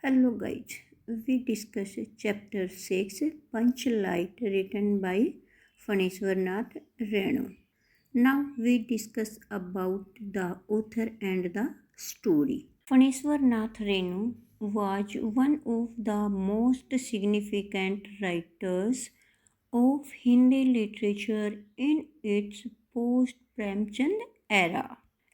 Hello guys, we discuss chapter 6 Punchlight written by Phanishwarnath Renu. Now we discuss about the author and the story. Phanishwarnath Renu was one of the most significant writers of Hindi literature in its post-Premchand era.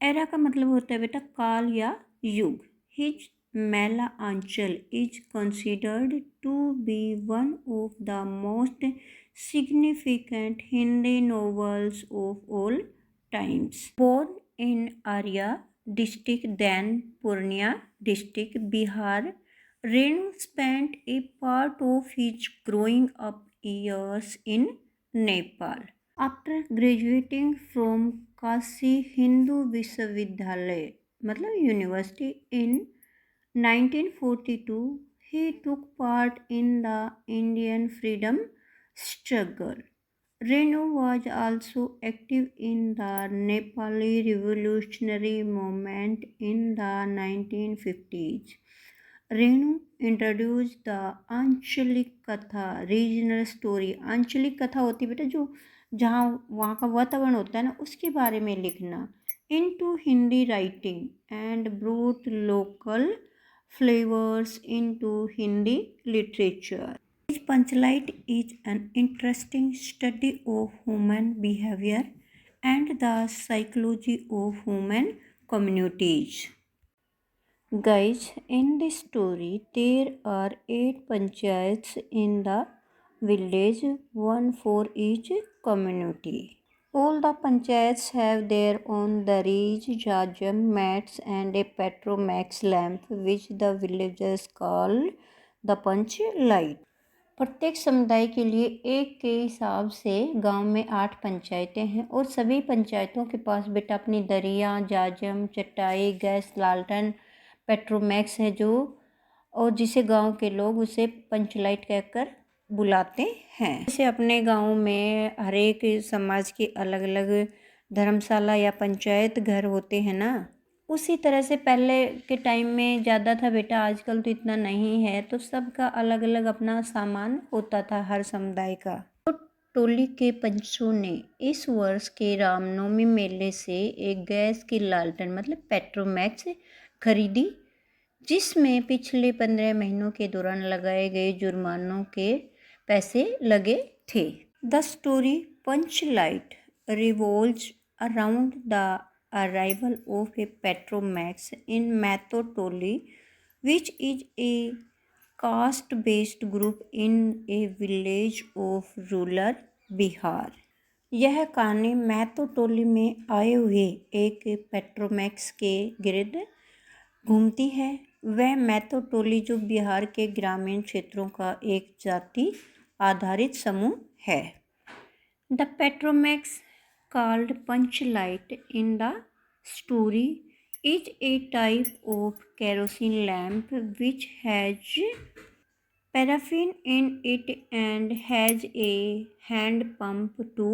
Era का मतलब होता है बेटा काल या युग. His Mela Anchal is considered to be one of the most significant Hindi novels of all times. Born in Arya district, then Purnia district, Bihar, Renu spent a part of his growing up years in Nepal. After graduating from Kashi Hindu विश्वविद्यालय मतलब university in 1942, he took part in the Indian freedom struggle. Renu was also active in the Nepali revolutionary movement in the 1950s. Renu introduced the आंचलिक कथा regional story. आंचलिक कथा होती है बेटा जो जहाँ वहाँ का वातावरण होता है ना उसके बारे में लिखना into Hindi writing and brute local flavours into Hindi literature. Punchlight is an interesting study of human behavior and the psychology of human communities. Guys, in this story there are 8 panchayats in the village, one for each community. All the panchayats have their own daris, jajam, mats and a petromax lamp which the villagers call the punch light. प्रत्येक समुदाय के लिए एक के हिसाब से गांव में 8 पंचायतें हैं और सभी पंचायतों के पास बेटा अपनी दरिया, जाजम, चटाई, गैस, लालटेन, पेट्रोमैक्स है जो और जिसे गांव के लोग उसे पंचलाइट कहकर बुलाते हैं. जैसे अपने गांव में हर एक समाज के अलग अलग धर्मशाला या पंचायत घर होते हैं ना, उसी तरह से पहले के टाइम में ज़्यादा था बेटा. आजकल तो इतना नहीं है, तो सबका अलग अलग अपना सामान होता था हर समुदाय का. तो टोली के पंचों ने इस वर्ष के रामनवमी मेले से एक गैस की लालटेन मतलब पेट्रोमैक्स खरीदी जिसमें पिछले 15 महीनों के दौरान लगाए गए जुर्मानों के पैसे लगे थे. The story Panchlight revolves around the arrival of a Petromax in Matotoli, which is a caste-based group in a village of rural Bihar. यह कहानी मैतोटोली में आए हुए एक पेट्रोमैक्स के गिर्द घूमती है. वह मैतोटोली जो बिहार के ग्रामीण क्षेत्रों का एक जाति आधारित समूह है. The Petromax called Punchlight in the story is a type of kerosene lamp which has paraffin in it and has a hand pump to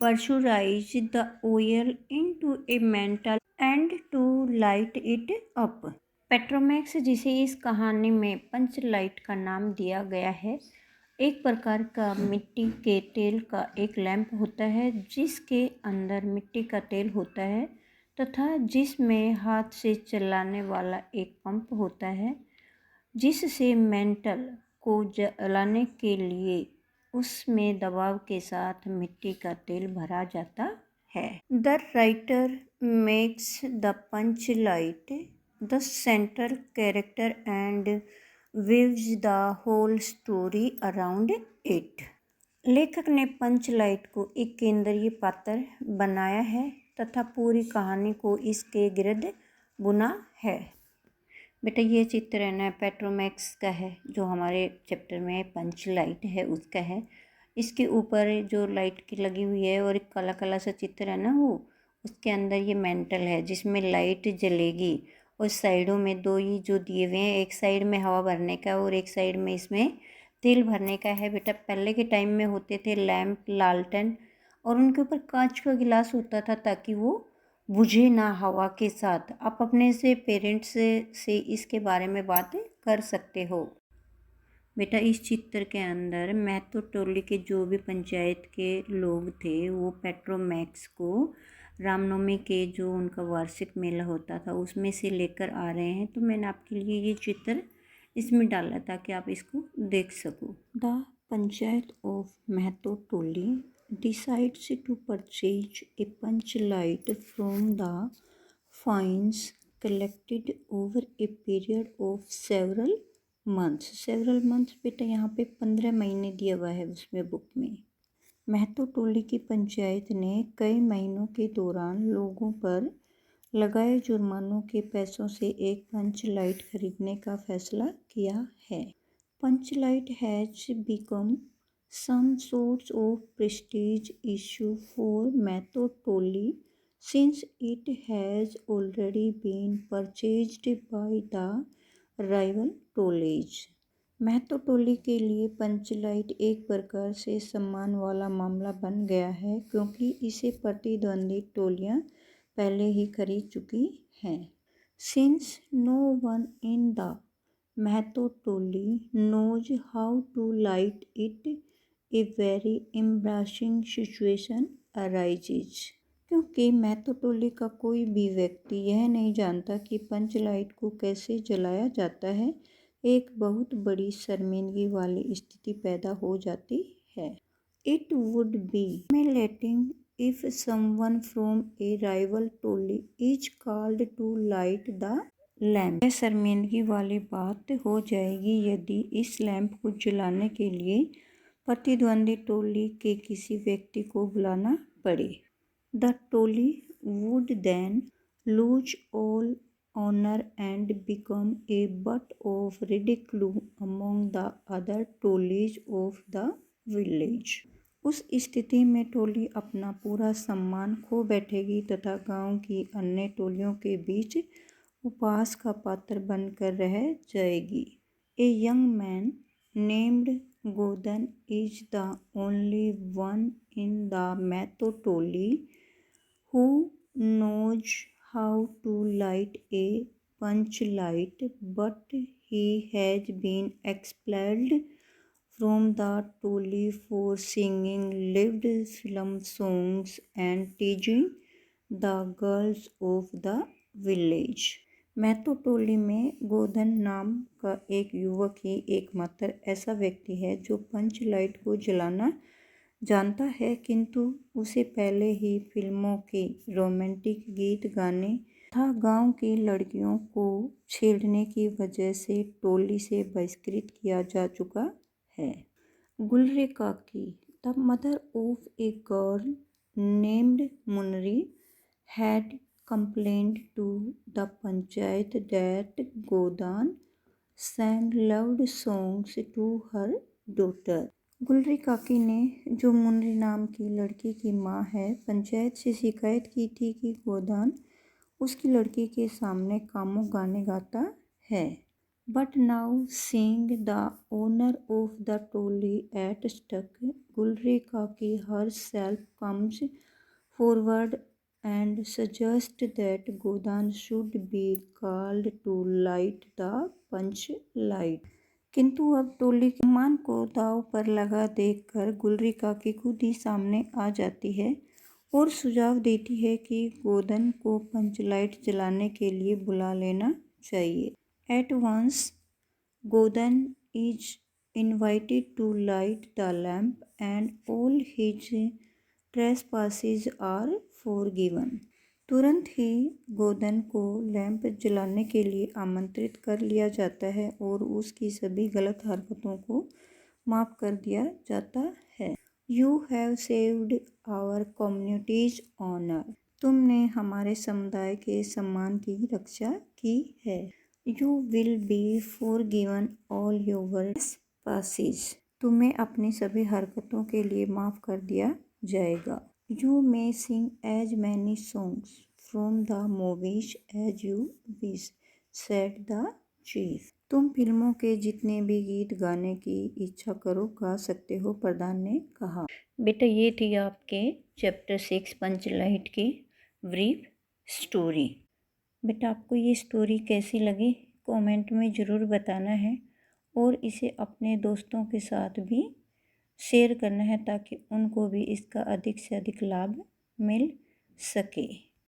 pressurize the oil into a metal and to light it up. Petromax जिसे इस कहानी में पंचलाइट का नाम दिया गया है एक प्रकार का मिट्टी के तेल का एक लैंप होता है जिसके अंदर मिट्टी का तेल होता है तथा जिसमें हाथ से चलाने वाला एक पंप होता है जिससे मेंटल को जलाने के लिए उसमें दबाव के साथ मिट्टी का तेल भरा जाता है. The writer makes the punch light the central character and weaves the whole story around it. लेखक ने पंचलाइट को एक केंद्रीय पात्र बनाया है तथा पूरी कहानी को इसके गिर्द बुना है. बेटा ये चित्र है ना पेट्रोमैक्स का है जो हमारे चैप्टर में पंचलाइट है उसका है. इसके ऊपर जो लाइट की लगी हुई है और एक काला काला सा चित्र है ना वो उसके अंदर ये मेंटल है जिसमें लाइट जलेगी और साइडों में 2 ही जो दिए हुए हैं एक साइड में हवा भरने का और एक साइड में इसमें तेल भरने का है. बेटा पहले के टाइम में होते थे लैंप लालटेन और उनके ऊपर कांच का गिलास होता था ताकि वो बुझे ना हवा के साथ. आप अपने से पेरेंट्स से इसके बारे में बात कर सकते हो। बेटा इस चित्र के अंदर महतो टोली के जो भी पंचायत के लोग थे वो पेट्रोमैक्स को रामनवमी के जो उनका वार्षिक मेला होता था उसमें से लेकर आ रहे हैं। तो मैंने आपके लिए ये चित्र इसमें डाला ताकि आप इसको देख सको। The panchayat of Mahato Toli decides to purchase a punch light from the fines collected over a period of several months बेटा यहाँ पे 15 महीने दिया हुआ है उसमें बुक में। महतो टोली की पंचायत ने कई महीनों के दौरान लोगों पर लगाए जुर्मानों के पैसों से एक पंच लाइट खरीदने का फैसला किया है। Panchlight has become some sorts of prestige issue for Mahto Tolly since it has already been purchased by the rival tolis. Mahto टोली के लिए पंचलाइट एक प्रकार से सम्मान वाला मामला बन गया है क्योंकि इसे प्रतिद्वंदी टोलियां पहले ही खरीद चुकी हैं। Since no one in the Mahato Toli knows how to light it, a very embarrassing situation arises। क्योंकि महतो टोली का कोई भी व्यक्ति यह नहीं जानता कि पंच लाइट को कैसे जलाया जाता है, एक बहुत बड़ी शर्मिंदगी वाली स्थिति पैदा हो जाती है। It would be humiliating if someone from a rival Toli is called to light the lamp। यह शर्मिंदगी वाली बात हो जाएगी यदि इस लैंप को जलाने के लिए प्रतिद्वंदी टोली के किसी व्यक्ति को बुलाना पड़े। The toli would then lose all honour and become a butt of ridicule among the other tolis of the village. उस स्थिति में टोली अपना पूरा सम्मान खो बैठेगी तथा गांव की अन्य टोलियों के बीच उपहास का पात्र बनकर रह जाएगी। A young man named Godhan is the only one in the Mahto toli who knows how to light a punch light, but he has been expelled from the Toli for singing lewd film songs and teasing the girls of the village। Mahto टोली में गोधन नाम का एक युवक ही एकमात्र ऐसा व्यक्ति है जो पंच लाइट को जलाना जानता है, किंतु उसे पहले ही फिल्मों के रोमांटिक गीत गाने तथा गांव की लड़कियों को छेड़ने की वजह से टोली से बहिष्कृत किया जा चुका है। Gulri Kaki, the mother of a girl named Munri, had complained to the panchayat that Godan sang loud songs to her daughter। गुलरी काकी ने, जो मुनरी नाम की लड़की की माँ है, पंचायत से शिकायत की थी कि गोदान उसकी लड़की के सामने कामुक गाने गाता है। But now seeing the owner of the Toli at stuck, गुलरी काकी herself comes forward and suggest that Godan should be called to light the punch light। किंतु अब टोली के मान को दाव पर लगा देखकर गुलरी काकी खुद ही सामने आ जाती है और सुझाव देती है कि गोदन को पंच लाइट जलाने के लिए बुला लेना चाहिए। At once Godan is invited to light the lamp and all his trespasses are forgiven। तुरंत ही गोदन को लैंप जलाने के लिए आमंत्रित कर लिया जाता है और उसकी सभी गलत हरकतों को माफ़ कर दिया जाता है। You have saved our community's honour, तुमने हमारे समुदाय के सम्मान की रक्षा की है। You will be forgiven all your trespasses, तुम्हें अपनी सभी हरकतों के लिए माफ़ कर दिया जाएगा। You may sing as many songs from the movies as you wish, said the chief। तुम फिल्मों के जितने भी गीत गाने की इच्छा करो गा सकते हो, प्रधान ने कहा। बेटा ये थी आपके चैप्टर 6 पंचलाइट की ब्रीफ स्टोरी। बेटा आपको ये स्टोरी कैसी लगी कमेंट में ज़रूर बताना है और इसे अपने दोस्तों के साथ भी शेयर करना है ताकि उनको भी इसका अधिक से अधिक लाभ मिल सके।